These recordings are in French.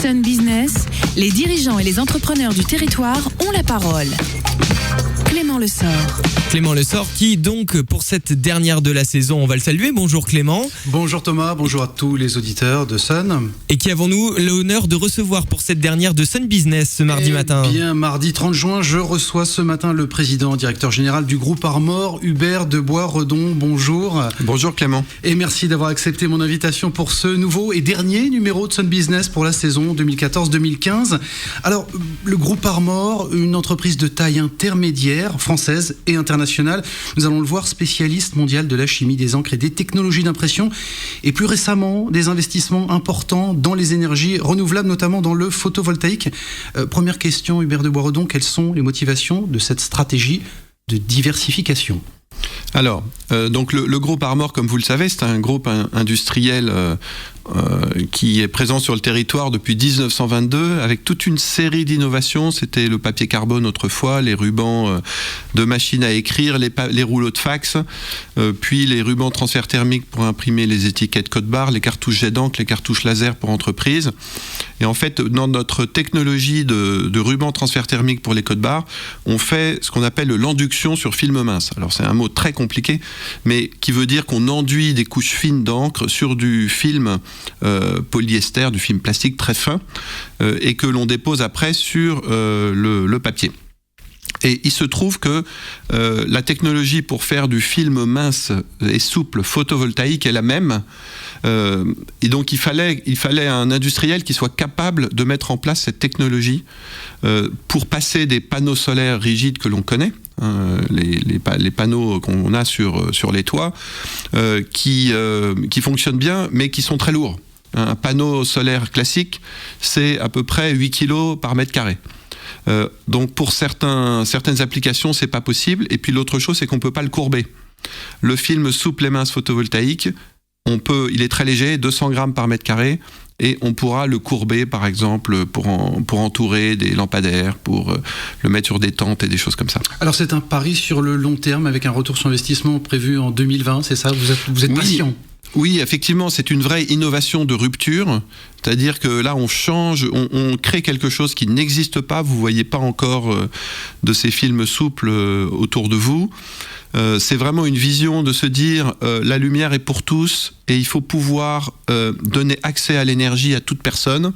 Sun Business, les dirigeants et les entrepreneurs du territoire ont la parole. Clément Lessort. Clément Lessort qui donc pour cette dernière de la saison, on va le saluer. Bonjour Clément. Bonjour Thomas, bonjour à tous les auditeurs de Sun. Et qui avons-nous l'honneur de recevoir pour cette dernière de Sun Business ce mardi matin? Bien, mardi 30 juin, je reçois ce matin le président, directeur général du groupe Armor, Hubert de Bois-Redon. Bonjour. Bonjour Clément. Et merci d'avoir accepté mon invitation pour ce nouveau et dernier numéro de Sun Business pour la saison 2014-2015. Alors, le groupe Armor, une entreprise de taille intermédiaire, française et internationale, nous allons le voir, spécialiste mondial de la chimie des encres et des technologies d'impression, et plus récemment des investissements importants dans les énergies renouvelables, notamment dans le photovoltaïque. Première question, Hubert de Bois-Redon, quelles sont les motivations de cette stratégie de diversification ? Alors, donc le groupe Armor, comme vous le savez, c'est un groupe industriel qui est présent sur le territoire depuis 1922 avec toute une série d'innovations. C'était le papier carbone autrefois, les rubans de machines à écrire, les rouleaux de fax, puis les rubans transfert thermique pour imprimer les étiquettes code-barres, les cartouches jet d'encre, les cartouches laser pour entreprises. Et en fait, dans notre technologie de ruban transfert thermique pour les code-barres, on fait ce qu'on appelle l'enduction sur film mince. Alors c'est un mot très compliqué, mais qui veut dire qu'on enduit des couches fines d'encre sur du film polyester, du film plastique très fin, et que l'on dépose après sur le papier. Et il se trouve que la technologie pour faire du film mince et souple photovoltaïque est la même. Et donc il fallait un industriel qui soit capable de mettre en place cette technologie pour passer des panneaux solaires rigides que l'on connaît, les panneaux qu'on a sur les toits, qui fonctionnent bien mais qui sont très lourds. Un panneau solaire classique, c'est à peu près 8 kg par mètre carré. Donc pour certaines applications, c'est pas possible. Et puis l'autre chose, c'est qu'on peut pas le courber. Le film souple et mince photovoltaïque, il est très léger, 200 grammes par mètre carré, et on pourra le courber, par exemple, pour entourer des lampadaires, pour le mettre sur des tentes et des choses comme ça. Alors c'est un pari sur le long terme avec un retour sur investissement prévu en 2020, c'est ça ? Vous êtes patient ? Oui, effectivement, c'est une vraie innovation de rupture. C'est-à-dire que là, on change, on crée quelque chose qui n'existe pas. Vous ne voyez pas encore de ces films souples autour de vous. C'est vraiment une vision de se dire la lumière est pour tous et il faut pouvoir donner accès à l'énergie à toute personne.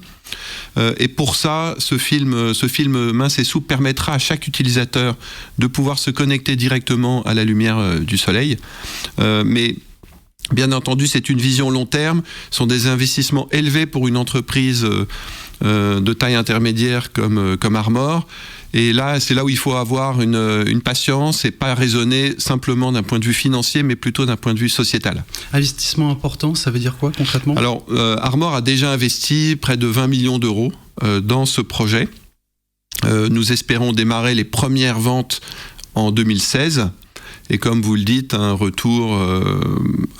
Et pour ça, ce film mince et souple permettra à chaque utilisateur de pouvoir se connecter directement à la lumière du soleil. Mais bien entendu, c'est une vision long terme. Ce sont des investissements élevés pour une entreprise de taille intermédiaire comme Armor. Et là, c'est là où il faut avoir une patience et pas raisonner simplement d'un point de vue financier, mais plutôt d'un point de vue sociétal. Investissement important, ça veut dire quoi concrètement ? Alors, Armor a déjà investi près de 20 millions d'euros dans ce projet. Nous espérons démarrer les premières ventes en 2016. Et comme vous le dites, un retour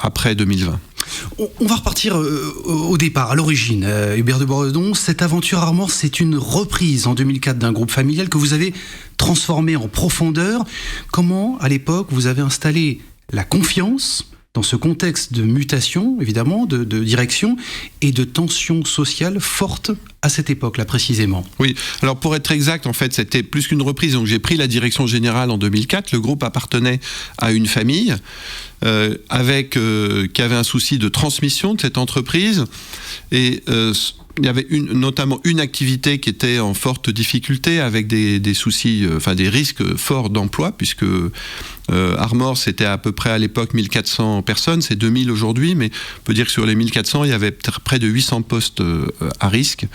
après 2020. On va repartir au départ, à l'origine. Hubert de Bois-Redon, cette aventure Armor, c'est une reprise en 2004 d'un groupe familial que vous avez transformé en profondeur. Comment, à l'époque, vous avez installé la confiance dans ce contexte de mutation, évidemment, de direction et de tension sociale forte à cette époque-là, précisément. Oui, alors pour être exact, en fait, c'était plus qu'une reprise. Donc j'ai pris la direction générale en 2004. Le groupe appartenait à une famille qui avait un souci de transmission de cette entreprise. Et il y avait notamment une activité qui était en forte difficulté avec des soucis, des risques forts d'emploi, puisque Armor, c'était à peu près à l'époque 1400 personnes, c'est 2000 aujourd'hui, mais on peut dire que sur les 1400, il y avait peut-être près de 800 postes à risque.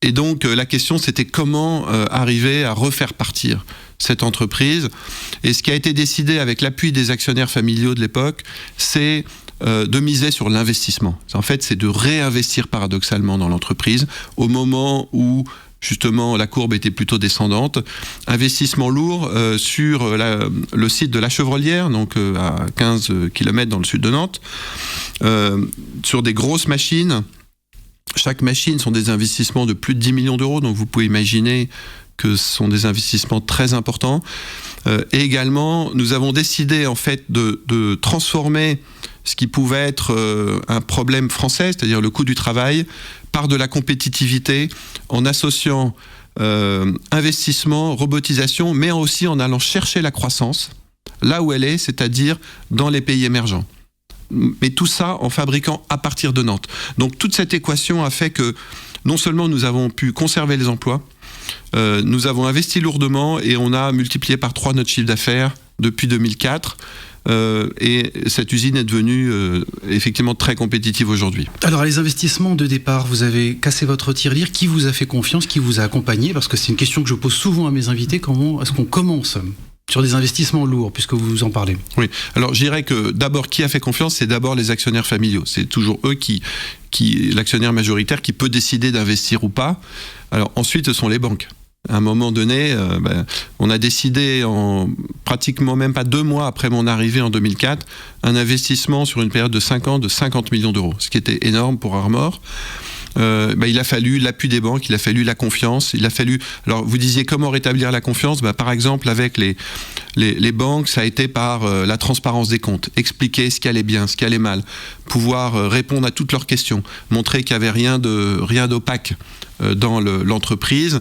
Et donc la question, c'était comment arriver à refaire partir cette entreprise. Et ce qui a été décidé avec l'appui des actionnaires familiaux de l'époque, c'est de miser sur l'investissement. En fait, c'est de réinvestir paradoxalement dans l'entreprise au moment où justement la courbe était plutôt descendante. Investissement lourd sur le site de La Chevrolière, donc à 15 km dans le sud de Nantes, sur des grosses machines. Chaque machine sont des investissements de plus de 10 millions d'euros, donc vous pouvez imaginer que ce sont des investissements très importants. Et également, nous avons décidé en fait de transformer ce qui pouvait être un problème français, c'est-à-dire le coût du travail, par de la compétitivité, en associant investissement, robotisation, mais aussi en allant chercher la croissance là où elle est, c'est-à-dire dans les pays émergents. Mais tout ça en fabriquant à partir de Nantes. Donc toute cette équation a fait que non seulement nous avons pu conserver les emplois, nous avons investi lourdement et on a multiplié par 3 notre chiffre d'affaires depuis 2004. Et cette usine est devenue effectivement très compétitive aujourd'hui. Alors les investissements de départ, vous avez cassé votre tirelire. Qui vous a fait confiance, qui vous a accompagné? Parce que c'est une question que je pose souvent à mes invités. Comment est-ce qu'on commence sur des investissements lourds, puisque vous en parlez? Oui, alors je dirais que d'abord, qui a fait confiance, c'est d'abord les actionnaires familiaux. C'est toujours eux l'actionnaire majoritaire qui peut décider d'investir ou pas. Alors ensuite, ce sont les banques. À un moment donné, on a décidé en pratiquement même pas 2 mois après mon arrivée en 2004, un investissement sur une période de 5 ans de 50 millions d'euros, ce qui était énorme pour Armor. Il a fallu l'appui des banques, il a fallu la confiance, il a fallu... Alors vous disiez comment rétablir la confiance, par exemple avec les banques, ça a été par la transparence des comptes, expliquer ce qui allait bien, ce qui allait mal, pouvoir répondre à toutes leurs questions, montrer qu'il n'y avait rien d'opaque dans l'entreprise,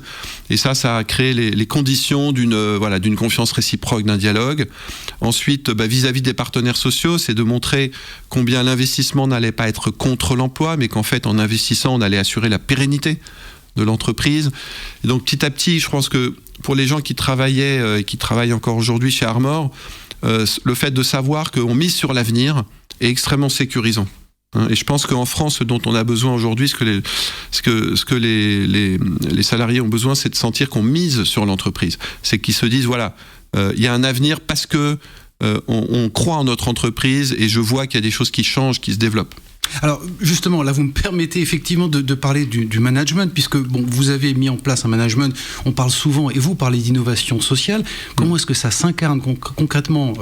et ça a créé les conditions d'une confiance réciproque, d'un dialogue. Ensuite, vis-à-vis des partenaires sociaux, c'est de montrer combien l'investissement n'allait pas être contre l'emploi, mais qu'en fait, en investissant, on allait assurer la pérennité de l'entreprise. Et donc, petit à petit, je pense que pour les gens qui travaillaient et qui travaillent encore aujourd'hui chez Armor, le fait de savoir qu'on mise sur l'avenir est extrêmement sécurisant. Et je pense qu'en France, ce dont on a besoin aujourd'hui, ce que les salariés ont besoin, c'est de sentir qu'on mise sur l'entreprise. C'est qu'ils se disent, voilà, il y a un avenir parce que on croit en notre entreprise et je vois qu'il y a des choses qui changent, qui se développent. Alors justement, là vous me permettez effectivement de parler du management, puisque vous avez mis en place un management, on parle souvent, et vous parlez d'innovation sociale. Comment est-ce que ça s'incarne concrètement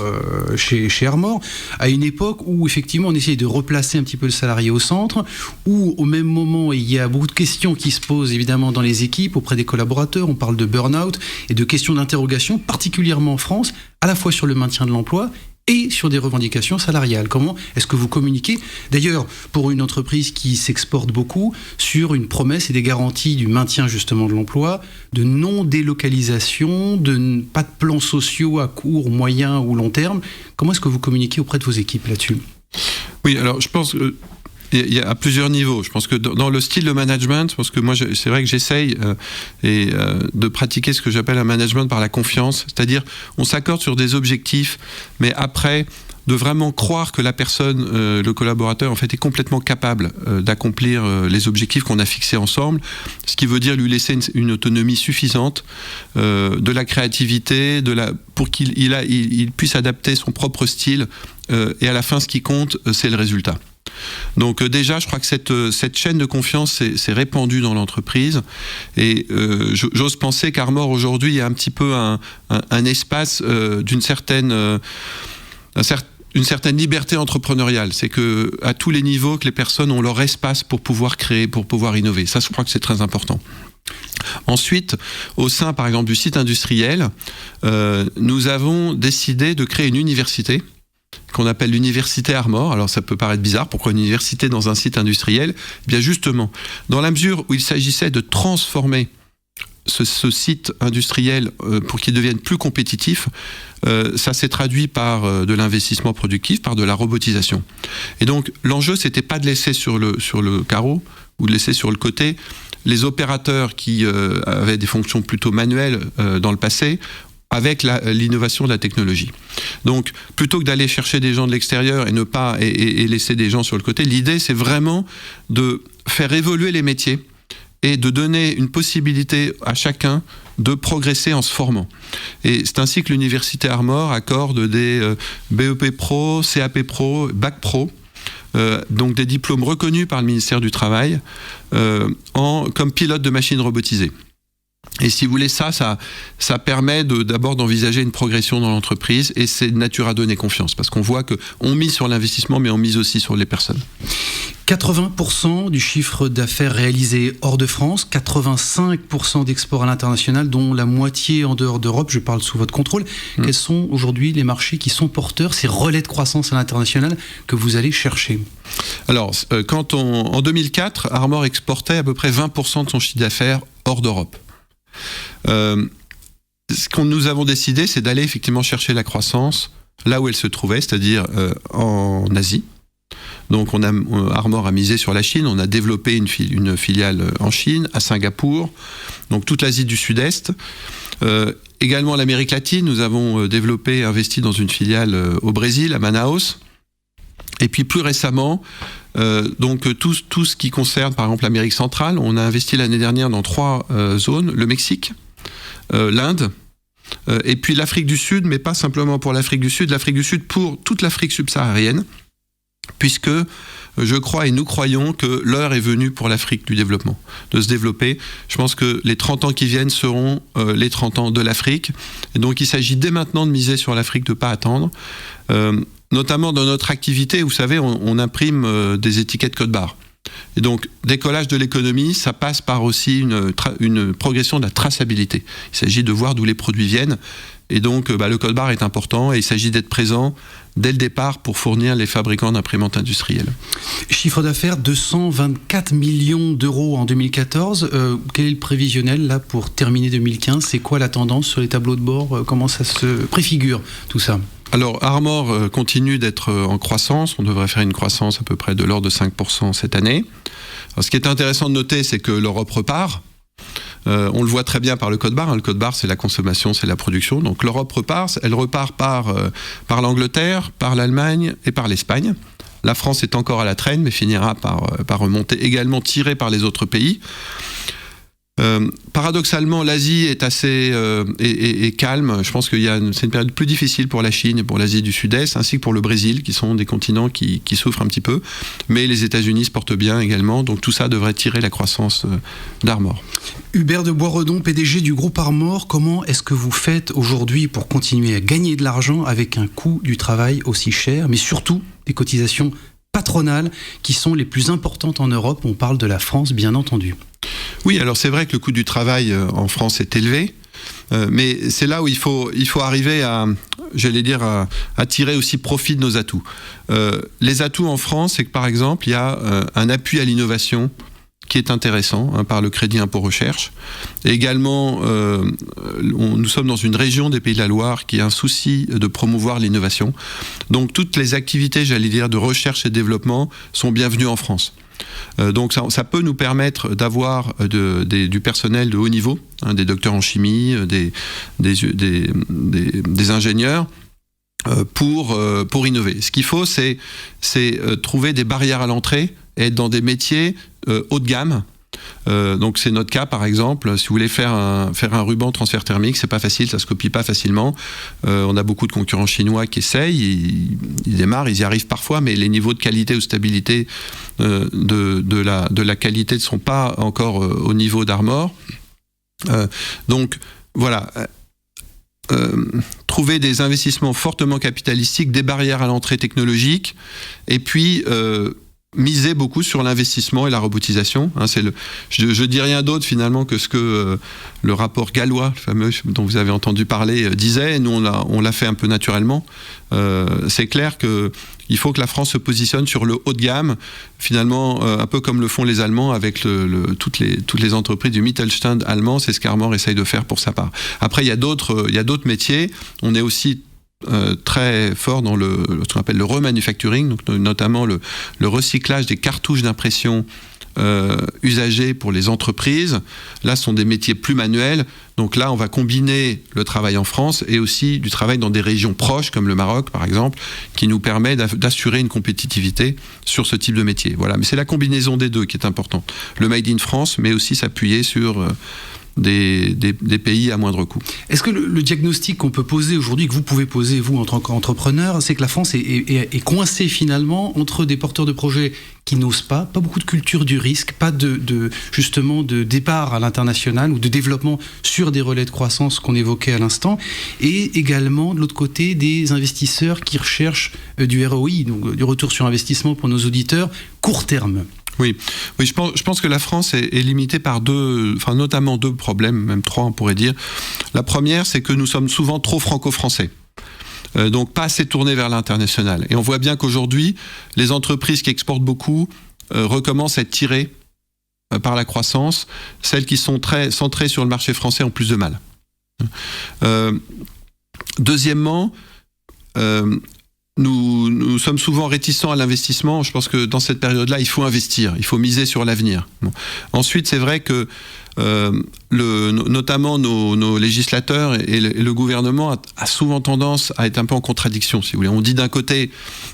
chez Armor, à une époque où effectivement on essaye de replacer un petit peu le salarié au centre, où au même moment il y a beaucoup de questions qui se posent évidemment dans les équipes, auprès des collaborateurs, on parle de burn-out et de questions d'interrogation, particulièrement en France, à la fois sur le maintien de l'emploi et sur des revendications salariales. Comment est-ce que vous communiquez, d'ailleurs, pour une entreprise qui s'exporte beaucoup, sur une promesse et des garanties du maintien justement de l'emploi, de non-délocalisation, de pas de plans sociaux à court, moyen ou long terme? Comment est-ce que vous communiquez auprès de vos équipes là-dessus? Oui, alors je pense que il y a à plusieurs niveaux. Je pense que dans le style de management, je pense que moi, c'est vrai que j'essaye de pratiquer ce que j'appelle un management par la confiance. C'est-à-dire, on s'accorde sur des objectifs, mais après, de vraiment croire que la personne, le collaborateur, en fait, est complètement capable d'accomplir les objectifs qu'on a fixés ensemble. Ce qui veut dire lui laisser une autonomie suffisante, de la créativité, pour qu'il puisse adapter son propre style. Et à la fin, ce qui compte, c'est le résultat. Donc déjà, je crois que cette chaîne de confiance s'est répandue dans l'entreprise, et j'ose penser qu'Armor aujourd'hui est un petit peu un espace d'une certaine liberté entrepreneuriale. C'est que à tous les niveaux, que les personnes ont leur espace pour pouvoir créer, pour pouvoir innover. Ça, je crois que c'est très important. Ensuite, au sein, par exemple, du site industriel, nous avons décidé de créer une université qu'on appelle l'université Armor. Alors ça peut paraître bizarre, pourquoi une université dans un site industriel? Eh bien justement, dans la mesure où il s'agissait de transformer ce site industriel pour qu'il devienne plus compétitif, ça s'est traduit par de l'investissement productif, par de la robotisation. Et donc l'enjeu, c'était pas de laisser sur le carreau ou de laisser sur le côté les opérateurs qui avaient des fonctions plutôt manuelles dans le passé, avec l'innovation de la technologie. Donc, plutôt que d'aller chercher des gens de l'extérieur et laisser des gens sur le côté, l'idée, c'est vraiment de faire évoluer les métiers et de donner une possibilité à chacun de progresser en se formant. Et c'est ainsi que l'université Armor accorde des BEP Pro, CAP Pro, Bac Pro, donc des diplômes reconnus par le ministère du Travail comme pilote de machines robotisées. Et si vous voulez, ça permet d'abord d'envisager une progression dans l'entreprise, et c'est de nature à donner confiance, parce qu'on voit qu'on mise sur l'investissement, mais on mise aussi sur les personnes. 80% du chiffre d'affaires réalisé hors de France, 85% d'export à l'international, dont la moitié en dehors d'Europe, je parle sous votre contrôle. Quels sont aujourd'hui les marchés qui sont porteurs, ces relais de croissance à l'international que vous allez chercher? Alors, en 2004, Armor exportait à peu près 20% de son chiffre d'affaires hors d'Europe. Ce que nous avons décidé, c'est d'aller effectivement chercher la croissance là où elle se trouvait, c'est-à-dire en Asie. Donc Armor a misé sur la Chine, on a développé une filiale en Chine, à Singapour, donc toute l'Asie du Sud-Est. Également l'Amérique latine, nous avons investi dans une filiale au Brésil, à Manaus. Et puis plus récemment, tout ce qui concerne par exemple l'Amérique centrale, on a investi l'année dernière dans 3 zones, le Mexique, l'Inde, et puis l'Afrique du Sud, mais pas simplement pour l'Afrique du Sud pour toute l'Afrique subsaharienne, puisque je crois et nous croyons que l'heure est venue pour l'Afrique du développement, de se développer. Je pense que les 30 ans qui viennent seront les 30 ans de l'Afrique, et donc il s'agit dès maintenant de miser sur l'Afrique, de ne pas attendre. Notamment dans notre activité, vous savez, on imprime des étiquettes code-barres. Et donc, décollage de l'économie, ça passe par aussi une progression de la traçabilité. Il s'agit de voir d'où les produits viennent. Et donc, le code-barre est important et il s'agit d'être présent dès le départ pour fournir les fabricants d'imprimantes industrielles. Chiffre d'affaires 224 millions d'euros en 2014. Quel est le prévisionnel là pour terminer 2015? C'est quoi la tendance sur les tableaux de bord? Comment ça se préfigure tout ça? Alors, Armor continue d'être en croissance. On devrait faire une croissance à peu près de l'ordre de 5% cette année. Alors, ce qui est intéressant de noter, c'est que l'Europe repart. On le voit très bien par le code-barre. Le code-barre, c'est la consommation, c'est la production. Donc l'Europe repart. Elle repart par l'Angleterre, par l'Allemagne et par l'Espagne. La France est encore à la traîne, mais finira par remonter, également tirée par les autres pays. Paradoxalement, l'Asie est assez est calme. Je pense que c'est une période plus difficile pour la Chine et pour l'Asie du Sud-Est, ainsi que pour le Brésil, qui sont des continents qui souffrent un petit peu. Mais les États-Unis se portent bien également, donc tout ça devrait tirer la croissance d'Armor. Hubert de Boisredon, PDG du groupe Armor, comment est-ce que vous faites aujourd'hui pour continuer à gagner de l'argent avec un coût du travail aussi cher, mais surtout des cotisations patronales qui sont les plus importantes en Europe? On parle de la France, bien entendu. Oui, alors c'est vrai que le coût du travail en France est élevé, mais c'est là où il faut arriver à tirer aussi profit de nos atouts. Les atouts en France, c'est que par exemple, il y a un appui à l'innovation qui est intéressant par le crédit impôt recherche. Et également, nous sommes dans une région des Pays de la Loire qui a un souci de promouvoir l'innovation. Donc toutes les activités, de recherche et de développement sont bienvenues en France. Donc ça peut nous permettre d'avoir du personnel de haut niveau, des docteurs en chimie, des ingénieurs, pour innover. Ce qu'il faut, c'est trouver des barrières à l'entrée et être dans des métiers haut de gamme. Donc c'est notre cas par exemple. Si vous voulez faire un ruban transfert thermique, c'est pas facile, ça se copie pas facilement. On a beaucoup de concurrents chinois qui essayent, ils démarrent, ils y arrivent parfois, mais les niveaux de qualité ou stabilité de la qualité ne sont pas encore au niveau d'Armor. Donc voilà. Trouver des investissements fortement capitalistiques, des barrières à l'entrée technologique, et puis miser beaucoup sur l'investissement et la robotisation. Je dis rien d'autre finalement que ce que le rapport gallois, le fameux dont vous avez entendu parler, disait. Nous, on l'a fait un peu naturellement. C'est clair qu'il faut que la France se positionne sur le haut de gamme, finalement, un peu comme le font les Allemands avec toutes les entreprises du Mittelstand allemand. C'est ce qu'Armor essaye de faire pour sa part. Après, il y a d'autres métiers. On est aussi très fort dans ce qu'on appelle le remanufacturing, donc notamment le recyclage des cartouches d'impression usagées pour les entreprises. Là, ce sont des métiers plus manuels. Donc là, on va combiner le travail en France et aussi du travail dans des régions proches, comme le Maroc, par exemple, qui nous permet d'assurer une compétitivité sur ce type de métier. Voilà. Mais c'est la combinaison des deux qui est importante. Le Made in France, mais aussi s'appuyer sur des pays à moindre coût. Est-ce que le diagnostic qu'on peut poser aujourd'hui, que vous pouvez poser vous en tant qu'entrepreneur, c'est que la France est coincée finalement entre des porteurs de projets qui n'osent pas beaucoup de culture du risque, pas justement de départ à l'international ou de développement sur des relais de croissance qu'on évoquait à l'instant, et également de l'autre côté des investisseurs qui recherchent du ROI, donc du retour sur investissement pour nos auditeurs, court terme. Oui, je pense que la France est limitée par notamment deux problèmes, même trois on pourrait dire. La première, c'est que nous sommes souvent trop franco-français. Donc pas assez tournés vers l'international. Et on voit bien qu'aujourd'hui, les entreprises qui exportent beaucoup recommencent à être tirées par la croissance. Celles qui sont très centrées sur le marché français ont plus de mal. Deuxièmement, nous sommes souvent réticents à l'investissement. Je pense que dans cette période-là, il faut investir, il faut miser sur l'avenir. Bon. Ensuite, c'est vrai que notamment nos législateurs et le gouvernement a souvent tendance à être un peu en contradiction, si vous voulez. On dit d'un côté,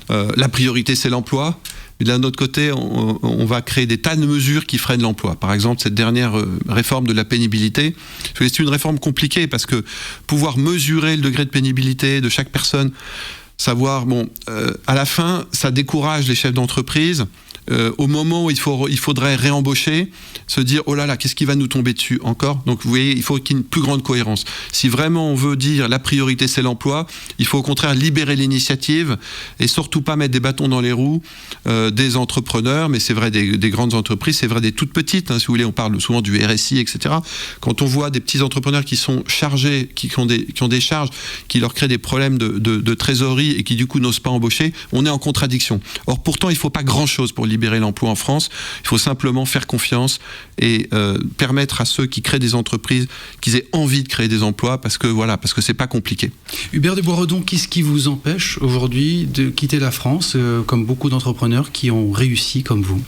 la priorité c'est l'emploi, mais d'un autre côté, on va créer des tas de mesures qui freinent l'emploi. Par exemple, cette dernière réforme de la pénibilité, c'est une réforme compliquée parce que pouvoir mesurer le degré de pénibilité de chaque personne, savoir, à la fin, ça décourage les chefs d'entreprise. Au moment où il faudrait réembaucher, se dire oh là là, qu'est-ce qui va nous tomber dessus encore? Donc vous voyez, il faut qu'il y ait une plus grande cohérence. Si vraiment on veut dire la priorité c'est l'emploi, il faut au contraire libérer l'initiative et surtout pas mettre des bâtons dans les roues des entrepreneurs, mais c'est vrai des grandes entreprises, c'est vrai des toutes petites, si vous voulez, on parle souvent du RSI, etc. Quand on voit des petits entrepreneurs qui sont chargés, qui ont des charges, qui leur créent des problèmes de trésorerie et qui du coup n'osent pas embaucher, on est en contradiction. Or pourtant il ne faut pas grand-chose pour libérer l'emploi en France, il faut simplement faire confiance et permettre à ceux qui créent des entreprises qu'ils aient envie de créer des emplois parce que c'est pas compliqué. Hubert de Boisredon, qu'est-ce qui vous empêche aujourd'hui de quitter la France comme beaucoup d'entrepreneurs qui ont réussi comme vous?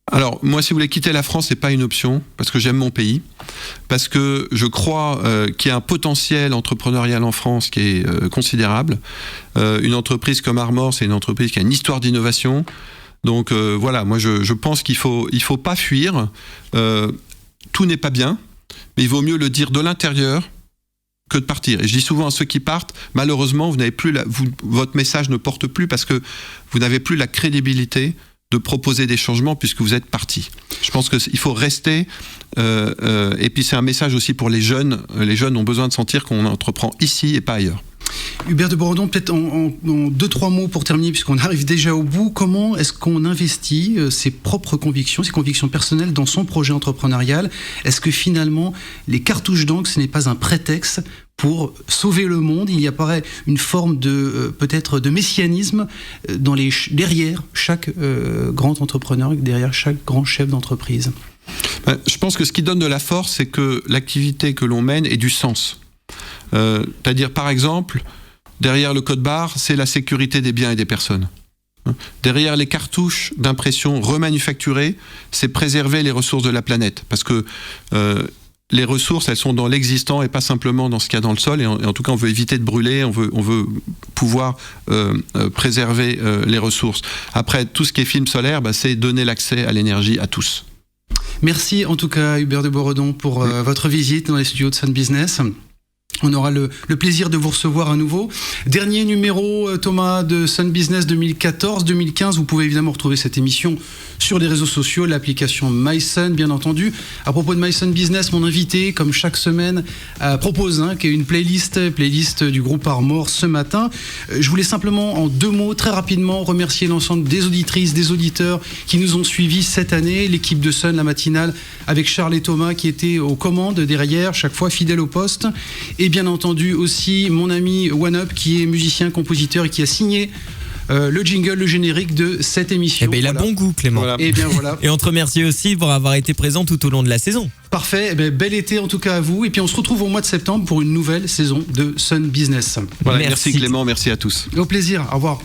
Alors, moi, si vous voulez quitter la France, c'est pas une option, parce que j'aime mon pays, parce que je crois qu'il y a un potentiel entrepreneurial en France qui est considérable. Une entreprise comme Armor, c'est une entreprise qui a une histoire d'innovation. Donc moi je pense qu'il faut pas fuir. Tout n'est pas bien, mais il vaut mieux le dire de l'intérieur que de partir. Et je dis souvent à ceux qui partent, malheureusement, votre message ne porte plus parce que vous n'avez plus la crédibilité de proposer des changements puisque vous êtes parti. Je pense qu'il faut rester. Et puis c'est un message aussi pour les jeunes. Les jeunes ont besoin de sentir qu'on entreprend ici et pas ailleurs. Hubert de Boisredon, peut-être en 2-3 mots pour terminer, puisqu'on arrive déjà au bout. Comment est-ce qu'on investit ses propres convictions, ses convictions personnelles dans son projet entrepreneurial? Est-ce que finalement, les cartouches d'encre, ce n'est pas un prétexte pour sauver le monde? Il y apparaît une forme peut-être de messianisme derrière chaque grand entrepreneur, derrière chaque grand chef d'entreprise. Je pense que ce qui donne de la force, c'est que l'activité que l'on mène ait du sens. C'est-à-dire, par exemple, derrière le code barre, c'est la sécurité des biens et des personnes. Derrière les cartouches d'impression remanufacturées, c'est préserver les ressources de la planète. Parce que les ressources, elles sont dans l'existant et pas simplement dans ce qu'il y a dans le sol. Et en tout cas, on veut éviter de brûler, on veut pouvoir préserver les ressources. Après, tout ce qui est film solaire, c'est donner l'accès à l'énergie à tous. Merci en tout cas, Hubert de Boisredon, pour votre visite dans les studios de Sun Business. On aura le plaisir de vous recevoir à nouveau. Dernier numéro, Thomas, de Sun Business 2014-2015. Vous pouvez évidemment retrouver cette émission sur les réseaux sociaux, l'application MySun, bien entendu. À propos de MySun Business, mon invité, comme chaque semaine, propose qui est une playlist du groupe Armor ce matin. Je voulais simplement, en 2 mots, très rapidement, remercier l'ensemble des auditrices, des auditeurs qui nous ont suivis cette année. L'équipe de Sun, la matinale, avec Charles et Thomas qui étaient aux commandes derrière, chaque fois fidèles au poste. Et bien entendu aussi mon ami OneUp qui est musicien, compositeur et qui a signé le jingle, le générique de cette émission. Il a bon goût, Clément. Voilà. Et bien voilà. Et on te remercie aussi pour avoir été présent tout au long de la saison. Parfait. Bel été en tout cas à vous. Et puis on se retrouve au mois de septembre pour une nouvelle saison de Sun Business. Voilà, merci Clément, merci à tous. Au plaisir. Au revoir.